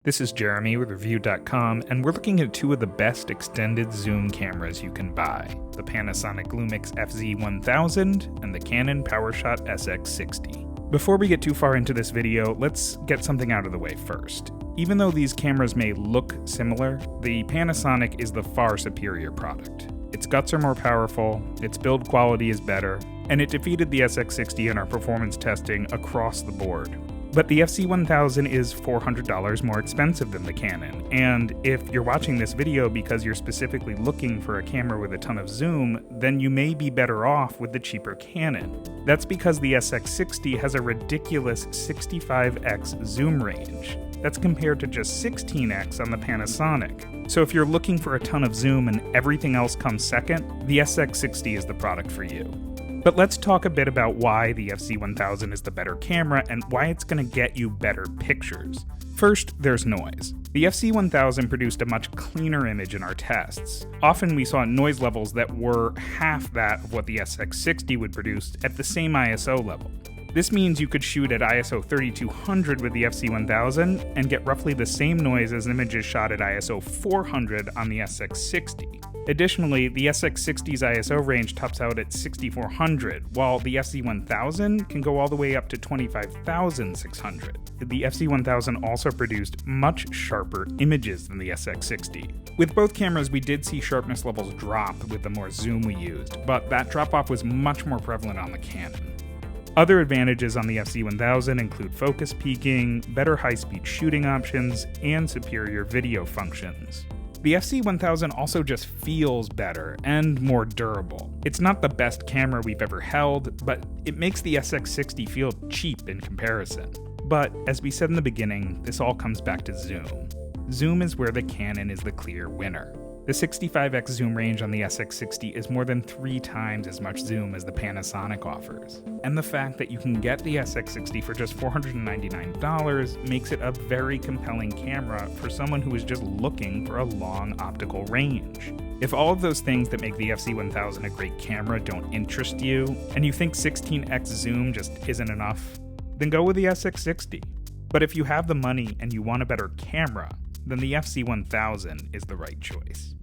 This is Jeremy with Review.com, and we're looking at two of the best extended zoom cameras you can buy, the Panasonic Lumix FZ1000 and the Canon PowerShot SX60. Before we get too far into this video, let's get something out of the way first. Even though these cameras may look similar, the Panasonic is the far superior product. Its guts are more powerful, its build quality is better, and it defeated the SX60 in our performance testing across the board. But the FZ1000 is $400 more expensive than the Canon, and if you're watching this video because you're specifically looking for a camera with a ton of zoom, then you may be better off with the cheaper Canon. That's because the SX60 has a ridiculous 65x zoom range. That's compared to just 16x on the Panasonic. So if you're looking for a ton of zoom and everything else comes second, the SX60 is the product for you. But let's talk a bit about why the FZ1000 is the better camera and why it's going to get you better pictures. First, there's noise. The FZ1000 produced a much cleaner image in our tests. Often we saw noise levels that were half that of what the SX60 would produce at the same ISO level. This means you could shoot at ISO 3200 with the FZ1000 and get roughly the same noise as images shot at ISO 400 on the SX60. Additionally, the SX60's ISO range tops out at 6400, while the FZ1000 can go all the way up to 25600. The FZ1000 also produced much sharper images than the SX60. With both cameras, we did see sharpness levels drop with the more zoom we used, but that drop-off was much more prevalent on the Canon. Other advantages on the FZ1000 include focus peaking, better high-speed shooting options, and superior video functions. The FZ1000 also just feels better and more durable. It's not the best camera we've ever held, but it makes the SX60 feel cheap in comparison. But as we said in the beginning, this all comes back to zoom. Zoom is where the Canon is the clear winner. The 65x zoom range on the SX60 is more than 3 times as much zoom as the Panasonic offers. And the fact that you can get the SX60 for just $499 makes it a very compelling camera for someone who is just looking for a long optical range. If all of those things that make the FZ1000 a great camera don't interest you, and you think 16x zoom just isn't enough, then go with the SX60. But if you have the money and you want a better camera, then the FZ1000 is the right choice.